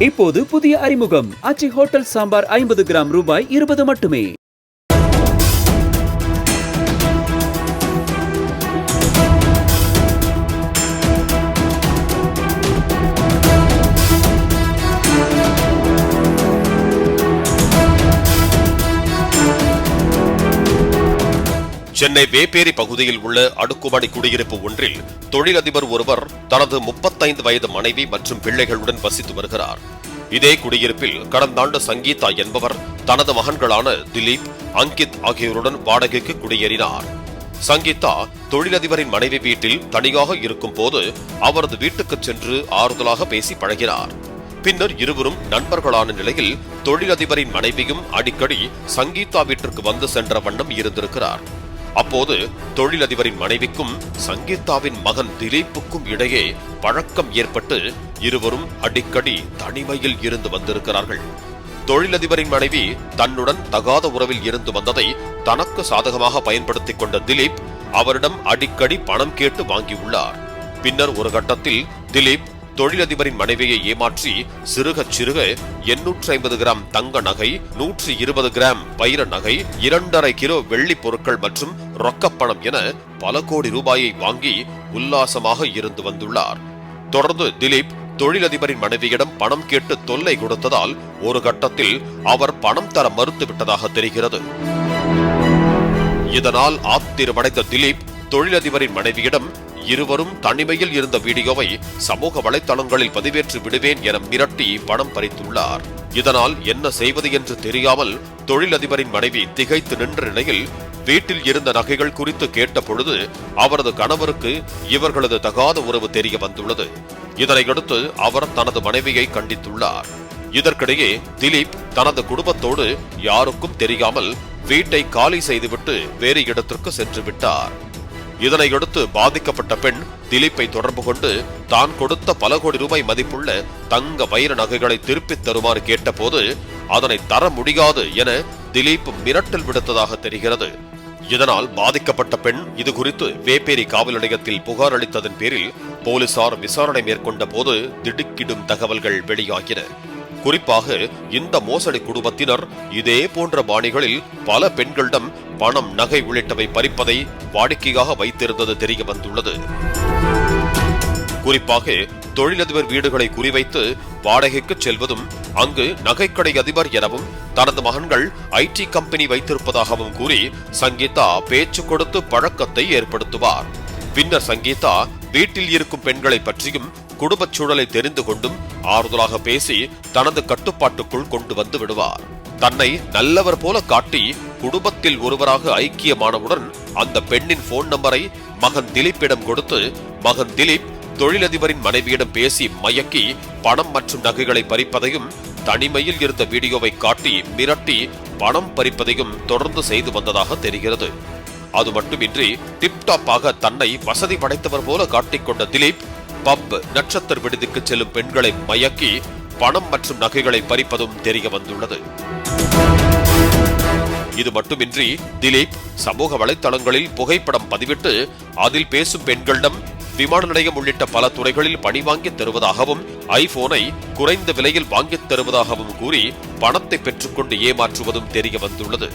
இப்போது புதிய அறிமுகம் ஆச்சி ஹோட்டல் சாம்பார் 50 கிராம் ரூபாய் 20 மட்டுமே. சென்னை வேப்பேரி பகுதியில் உள்ள அடுக்குமாடி குடியிருப்பு ஒன்றில் தொழிலதிபர் ஒருவர் தனது 35 வயது மனைவி மற்றும் பிள்ளைகளுடன் வசித்து வருகிறார். இதே குடியிருப்பில் கடந்த ஆண்டு சங்கீதா என்பவர் தனது மகன்களான திலீப், அங்கித் ஆகியோருடன் வாடகைக்கு குடியேறினார். சங்கீதா தொழிலதிபரின் மனைவி வீட்டில் தனியாக இருக்கும் போது அவரது வீட்டுக்கு சென்று ஆறுதலாக பேசி பழகினார். பின்னர் இருவரும் நண்பர்களான நிலையில் தொழிலதிபரின் மனைவியும் அடிக்கடி சங்கீதா வீட்டிற்கு வந்து சென்ற வண்ணம் இருந்திருக்கிறார். அப்போது தொழிலதிபரின் மனைவிக்கும் சங்கீதாவின் மகன் திலீப்புக்கும் இடையே பழக்கம் ஏற்பட்டு இருவரும் அடிக்கடி தனிமையில் இருந்து வந்திருக்கிறார்கள். தொழிலதிபரின் மனைவி தன்னுடன் தகாத உறவில் இருந்து வந்ததை தனக்கு சாதகமாக பயன்படுத்திக் கொண்ட திலீப் அவரிடம் அடிக்கடி பணம் கேட்டு வாங்கியுள்ளார். பின்னர் ஒரு கட்டத்தில் திலீப் தொழிலதிபரின் மனைவியை ஏமாற்றி சிறுக சிறுக 850 கிராம் தங்க நகை, 120 கிராம் வைர நகை, 2.5 கிலோ வெள்ளி பொருட்கள் மற்றும் ரொக்கப்பணம் என பல கோடி ரூபாயை வாங்கி உல்லாசமாக இருந்து வந்துள்ளார். தொடர்ந்து திலீப் தொழிலதிபரின் மனைவியிடம் பணம் கேட்டு தொல்லை கொடுத்ததால் ஒரு கட்டத்தில் அவர் பணம் தர மறுத்துவிட்டதாக தெரிகிறது. இதனால் ஆத்திரமடைந்த திலீப் தொழிலதிபரின் மனைவியிடம் இருவரும் தனிமையில் இருந்த வீடியோவை சமூக வலைதளங்களில் பதிவேற்றி விடுவேன் என மிரட்டி பணம் பறித்துள்ளார். இதனால் என்ன செய்வது என்று தெரியாமல் தொழிலதிபரின் மனைவி திகைத்து நின்ற நிலையில் வீட்டில் இருந்த நகைகள் குறித்து கேட்ட பொழுது அவரது கணவருக்கு இவர்களது தகாத உறவு தெரிய வந்துள்ளது. இதனையடுத்து அவர் தனது மனைவியை கண்டித்துள்ளார். இதற்கிடையே திலீப் தனது குடும்பத்தோடு யாருக்கும் தெரியாமல் வீட்டை காலி செய்துவிட்டு வேறு இடத்திற்கு சென்று விட்டார். இதனையடுத்து பாதிக்கப்பட்ட பெண் திலீப்பை தொடர்பு கொண்டு தான் கொடுத்த பல கோடி ரூபாய் மதிப்புள்ள தங்க வைர நகைகளை திருப்பித் தருமாறு கேட்டபோது அதனை தர முடியாது என திலீப் மிரட்டல் விடுத்ததாக தெரிகிறது. இதனால் பாதிக்கப்பட்ட பெண் இது குறித்து வேப்பேரி காவல் நிலையத்தில் புகார் அளித்ததன் பேரில் போலீசார் விசாரணை மேற்கொண்ட போது திடுக்கிடும் தகவல்கள் வெளியாகின. குறிப்பாக இந்த மோசடி குடும்பத்தினர் இதே போன்ற பாணிகளில் பல பெண்களிடம் பணம், நகை உள்ளிட்டவை பறிப்பதை வாடிக்கையாக வைத்திருந்தது தெரிய வந்துள்ளது. குறிப்பாக தொழிலதிபர் வீடுகளை குறிவைத்து வாடகைக்கு செல்வதும், அங்கு நகைக்கடை அதிபர் எனவும் தனது மகன்கள் IT கம்பெனி வைத்திருப்பதாகவும் கூறி சங்கீதா பேச்சு கொடுத்து பழக்கத்தை ஏற்படுத்துவார். பின்னர் சங்கீதா வீட்டில் இருக்கும் பெண்களை பற்றியும் குடும்பச் சூழலை தெரிந்து கொண்டும் ஆறுதலாக பேசி தனது கட்டுப்பாட்டுக்குள் கொண்டு வந்து விடுவார். தன்னை நல்லவர் போல காட்டி குடும்பத்தில் ஒருவராக ஐக்கியமானவுடன் அந்த பெண்ணின் போன் நம்பரை மகன் திலீப்பிடம் கொடுத்து மகன் திலீப் தொழிலதிபரின் மனைவியிடம் பேசி மயக்கி பணம் மற்றும் நகைகளை பறிப்பதையும், தனிமையில் இருந்த வீடியோவை காட்டி மிரட்டி பணம் பறிப்பதையும் தொடர்ந்து செய்து வந்ததாக தெரிகிறது. அது மட்டுமின்றி டிப்டாப்பாக தன்னை வசதி படைத்தவர் போல காட்டிக்கொண்ட திலீப் பப், நட்சத்திர விடுதிக்கு செல்லும் பெண்களை மயக்கி பணம் மற்றும் நகைகளை பறிப்பதும் தெரிய வந்துள்ளது. இது மட்டுமின்றி திலீப் சமூக வலைதளங்களில் புகைப்படம் பதிவிட்டு அதில் பேசும் பெண்களிடம் விமான நிலையம் உள்ளிட்ட பல துறைகளில் பணி வாங்கித் தருவதாகவும், ஐபோனை குறைந்த விலையில் வாங்கித் தருவதாகவும் கூறி பணத்தை பெற்றுக்கொண்டு ஏமாற்றுவதும் தெரிய வந்துள்ளது.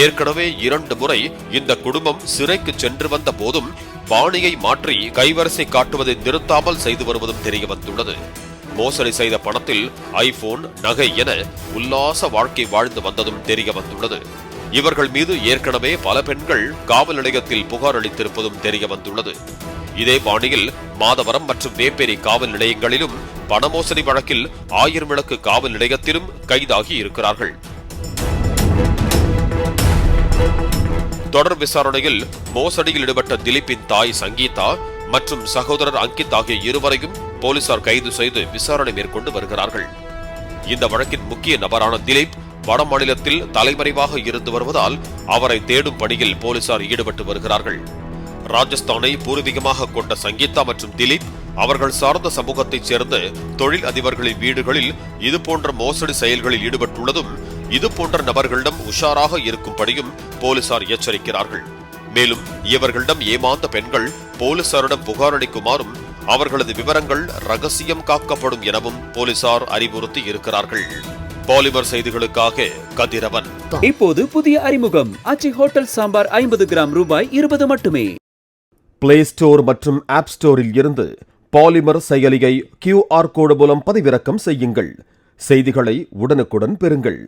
ஏற்கனவே 2 முறை இந்த குடும்பம் சிறைக்கு சென்று வந்த போதும் பாணியை மாற்றி கைவரிசை காட்டுவதை நிறுத்தாமல் செய்து வருவதும் தெரிய வந்துள்ளது. மோசடி செய்த பணத்தில் ஐபோன், நகை என உல்லாச வாழ்க்கை வாழ்ந்து வந்ததும் தெரிய வந்துள்ளது. இவர்கள் மீது ஏற்கனவே பல பெண்கள் காவல் நிலையத்தில் புகார் அளித்திருப்பதும் தெரிய வந்துள்ளது. இதே பாணியில் மாதவரம் மற்றும் வேப்பேரி காவல் நிலையங்களிலும் பண மோசடி வழக்கில் 1000 விளக்கு காவல் நிலையத்திலும் கைதாகி இருக்கிறார்கள். தொடர் விசாரணையில் மோசடியில் ஈடுபட்ட திலீப்பின் தாய் சங்கீதா மற்றும் சகோதரர் அங்கித் ஆகிய இருவரையும் போலீசார் கைது செய்து விசாரணை மேற்கொண்டு வருகிறார்கள். இந்த வழக்கின் முக்கிய நபரான திலீப் வட மாநிலத்தில் தலைமறைவாக இருந்து வருவதால் அவரை தேடும் பணியில் போலீசார் ஈடுபட்டு வருகிறார்கள். ராஜஸ்தானை பூர்வீகமாக கொண்ட சங்கீதா மற்றும் திலீப் அவர்கள் சார்ந்த சமூகத்தைச் சேர்ந்த தொழில் அதிபர்களின் வீடுகளில் இதுபோன்ற மோசடி செயல்களில் ஈடுபட்டுள்ளதும், இதுபோன்ற நபர்களிடம் உஷாராக இருக்கும்படியும் போலீசார் எச்சரிக்கிறார்கள். மேலும் இவர்களிடம் ஏமாந்த பெண்கள் போலீசாரிடம் புகார் அளிக்குமாறும் அவர்களது விவரங்கள் ரகசியம் காக்கப்படும் எனவும் போலீசார் அறிவுறுத்தி இருக்கிறார்கள். பாலிமர் செய்திகளுக்காக கதிரவன். இப்போது புதிய அறிமுகம் ஆச்சி ஹோட்டல் சாம்பார் 50 கிராம் ரூபாய் 20 மட்டுமே. பிளே ஸ்டோர் மற்றும் ஆப் ஸ்டோரில் இருந்து பாலிமர் செயலியை QR கோடு மூலம் பதிவிறக்கம் செய்யுங்கள். செய்திகளை உடனுக்குடன் பெறுங்கள்.